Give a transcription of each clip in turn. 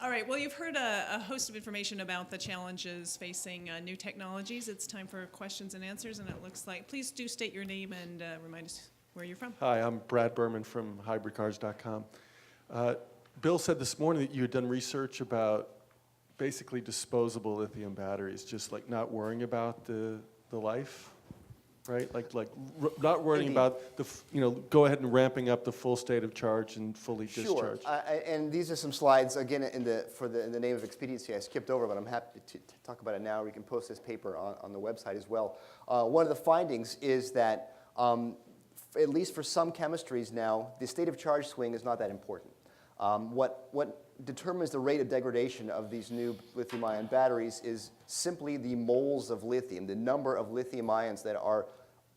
All right, well, you've heard a host of information about the challenges facing new technologies. It's time for questions and answers, and it looks like, please do state your name and remind us where you're from. Hi, I'm Brad Berman from hybridcars.com. Bill said this morning that you had done research about basically disposable lithium batteries, just like not worrying about the life, right? Not worrying Indeed. about go ahead and ramping up the full state of charge and fully Sure. discharge. And these are some slides, again, in the name of expediency I skipped over, but I'm happy to talk about it now. We can post this paper on the website as well. One of the findings is that, at least for some chemistries now, the state of charge swing is not that important. What determines the rate of degradation of these new lithium-ion batteries is simply the moles of lithium, the number of lithium ions that are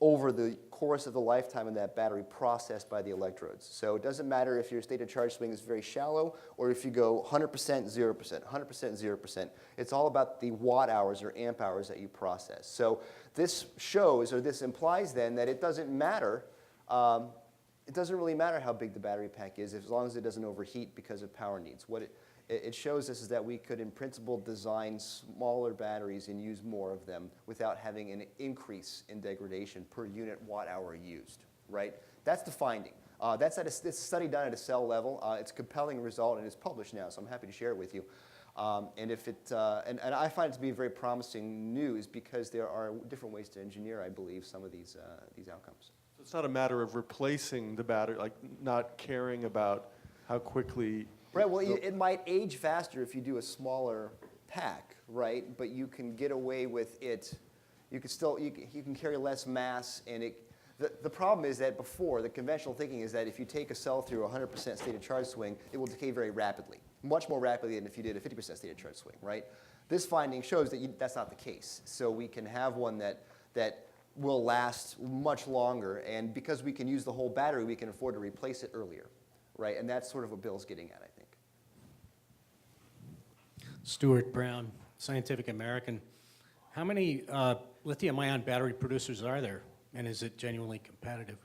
over the course of the lifetime of that battery processed by the electrodes. So it doesn't matter if your state of charge swing is very shallow or if you go 100%, 0%, 100%, 0%. It's all about the watt hours or amp hours that you process. So this shows, or this implies then, that it doesn't matter. It doesn't really matter how big the battery pack is as long as it doesn't overheat because of power needs. What it shows us is that we could, in principle, design smaller batteries and use more of them without having an increase in degradation per unit watt hour used, right? That's the finding. That's it's a study done at a cell level. It's a compelling result, and it's published now, so I'm happy to share it with you. And I find it to be very promising news because there are different ways to engineer, I believe, some of these outcomes. It's not a matter of replacing the battery, like not caring about how quickly. Right, well, it might age faster if you do a smaller pack, right? But you can get away with it. You can carry less mass, and the problem is that before, the conventional thinking is that if you take a cell through 100% state of charge swing, it will decay very rapidly, much more rapidly than if you did a 50% state of charge swing, right? This finding shows that that's not the case. So we can have one that will last much longer, and because we can use the whole battery, we can afford to replace it earlier, right? And that's sort of what Bill's getting at, I think. Stuart Brown, Scientific American. How many lithium-ion battery producers are there, and is it genuinely competitive?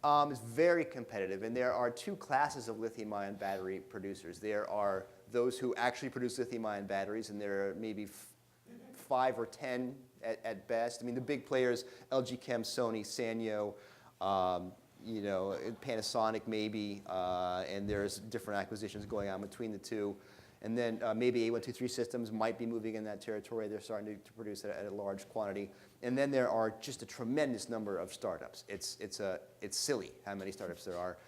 It's very competitive, and there are two classes of lithium-ion battery producers. There are those who actually produce lithium-ion batteries, and there are maybe 5 or 10 at best. I mean, the big players, LG Chem, Sony, Sanyo, Panasonic maybe, and there's different acquisitions going on between the two. And then maybe A123 Systems might be moving in that territory. They're starting to produce it at a large quantity. And then there are just a tremendous number of startups. It's silly how many startups there are.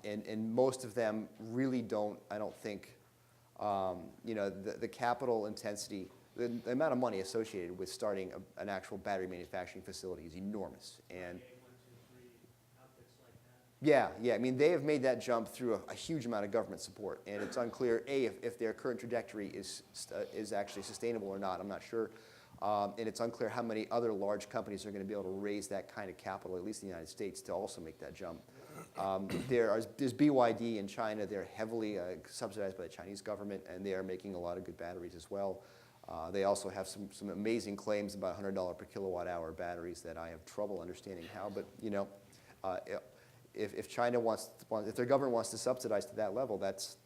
And most of them really don't, I don't think, the capital intensity, the amount of money associated with starting an actual battery manufacturing facility is enormous. And yeah, I mean, they have made that jump through a huge amount of government support, and it's unclear, A, if their current trajectory is actually sustainable or not. I'm not sure. And it's unclear how many other large companies are going to be able to raise that kind of capital, at least in the United States, to also make that jump. There's BYD in China. They're heavily subsidized by the Chinese government, and they are making a lot of good batteries as well. They also have some amazing claims about $100 per kilowatt hour batteries that I have trouble understanding how, but if China if their government wants to subsidize to that level, that's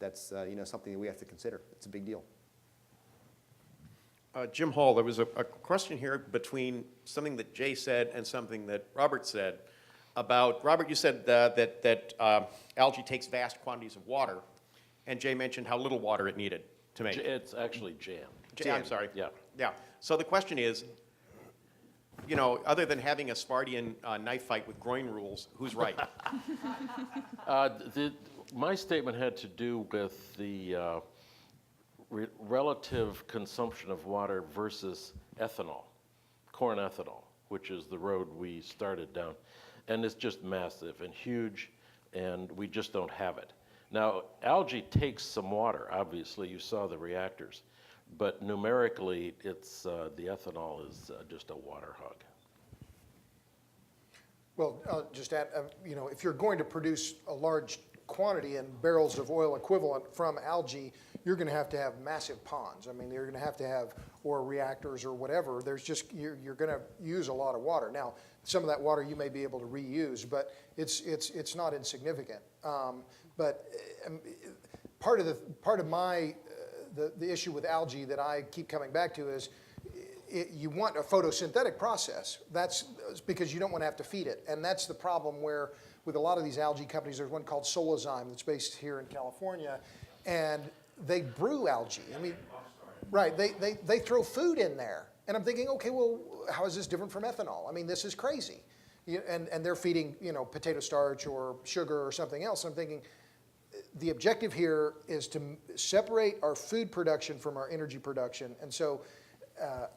something that we have to consider. It's a big deal. Jim Hall, there was a question here between something that Jay said and something that Robert said about, Robert, you said that algae takes vast quantities of water, and Jay mentioned how little water it needed to make it. It's actually jam. I'm sorry. Yeah. Yeah. So the question is, other than having a Spartan knife fight with groin rules, who's right? My statement had to do with the relative consumption of water versus ethanol, corn ethanol, which is the road we started down. And it's just massive and huge, and we just don't have it. Now, algae takes some water, obviously. You saw the reactors. But numerically, it's the ethanol is just a water hog. Well, I'll just add, if you're going to produce a large quantity in barrels of oil equivalent from algae, you're going to have massive ponds. I mean, you're going to have, or reactors or whatever. There's just, you're going to use a lot of water. Now, some of that water you may be able to reuse, but it's not insignificant. But part of my the issue with algae that I keep coming back to is you want a photosynthetic process. That's because you don't want to have to feed it. And that's the problem where with a lot of these algae companies, there's one called Solazyme that's based here in California, and they brew algae. I mean, right, they throw food in there. And I'm thinking, okay, well, how is this different from ethanol? I mean, this is crazy. And they're feeding, potato starch or sugar or something else. I'm thinking, the objective here is to separate our food production from our energy production. And so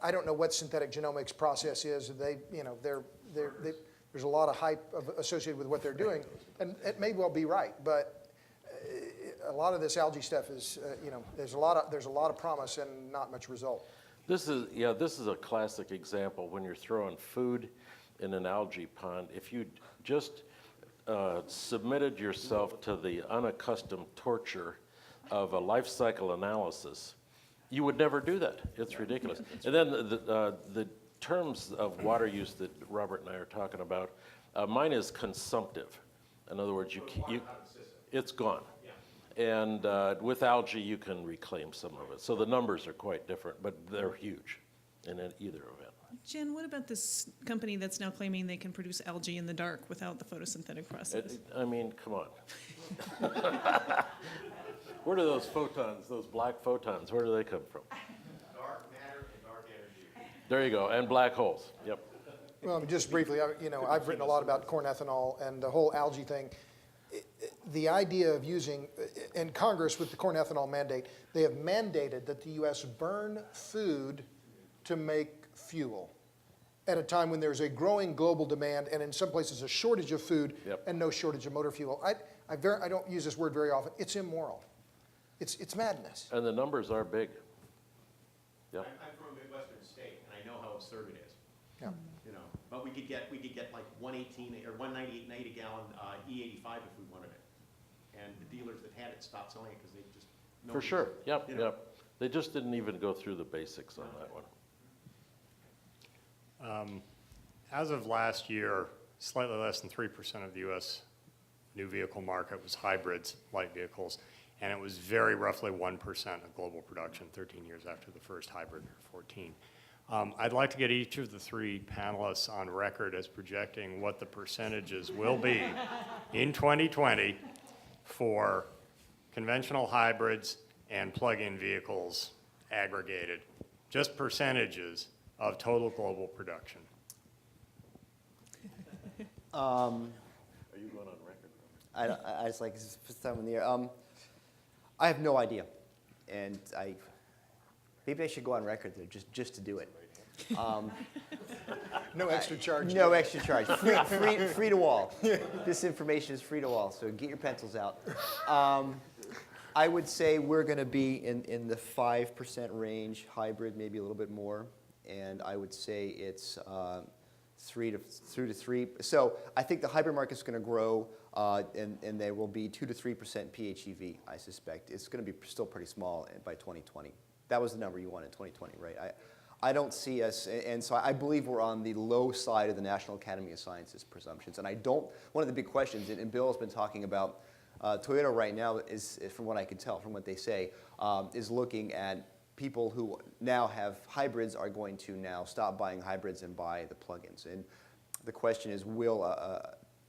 I don't know what synthetic genomics process is. There's a lot of hype associated with what they're doing, and it may well be right. But a lot of this algae stuff is, there's a lot of promise and not much result. This is a classic example when you're throwing food in an algae pond. If you just submitted yourself to the unaccustomed torture of a life cycle analysis, you would never do that. It's ridiculous. And then the terms of water use that Robert and I are talking about, mine is consumptive. In other words, it's gone. And with algae, you can reclaim some of it. So the numbers are quite different, but they're huge in either event. Jen, what about this company that's now claiming they can produce algae in the dark without the photosynthetic process? I mean, come on. Where do those photons, those black photons, where do they come from? Dark matter and dark energy. There you go, and black holes, yep. Well, I mean, just briefly, I've written a lot about corn ethanol and the whole algae thing. The idea of using, in Congress with the corn ethanol mandate, they have mandated that the U.S. burn food to make fuel at a time when there's a growing global demand and in some places a shortage of food and no shortage of motor fuel. I don't use this word very often. It's immoral. It's madness. And the numbers are big. Yep. I'm from a Midwestern state, and I know how absurd it is. Yeah. But we could get like 118 or 198 a gallon E85 if we wanted it. And the dealers that had it stopped selling it because they just For sure, yep. They just didn't even go through the basics on that one. As of last year, slightly less than 3% of the U.S. new vehicle market was hybrids, light vehicles, and it was very roughly 1% of global production 13 years after the first hybrid, or 14. I'd like to get each of the three panelists on record as projecting what the percentages will be in 2020 for conventional hybrids and plug-in vehicles aggregated, just percentages of total global production. Are you going on record? I just like put some in the air. I have no idea, and maybe I should go on record there just to do it. No extra charge. No extra charge. Free to all. This information is free to all, so get your pencils out. I would say we're going to be in the 5% range, hybrid, maybe a little bit more, and I would say it's 3 to 3. So I think the hybrid market is going to grow, and there will be 2 to 3% PHEV. I suspect it's going to be still pretty small by 2020. That was the number you wanted, 2020, right? I don't see us, and so I believe we're on the low side of the National Academy of Sciences presumptions. And one of the big questions, and Bill has been talking about, Toyota right now is, from what I can tell, from what they say, is looking at people who now have hybrids are going to now stop buying hybrids and buy the plug-ins. And the question is, will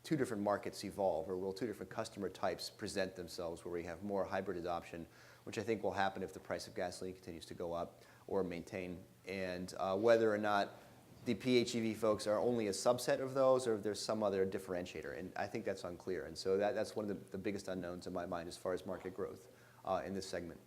two different markets evolve, or will two different customer types present themselves where we have more hybrid adoption, which I think will happen if the price of gasoline continues to go up or maintain, and whether or not the PHEV folks are only a subset of those or if there's some other differentiator. And I think that's unclear. And so that's one of the biggest unknowns in my mind as far as market growth in this segment.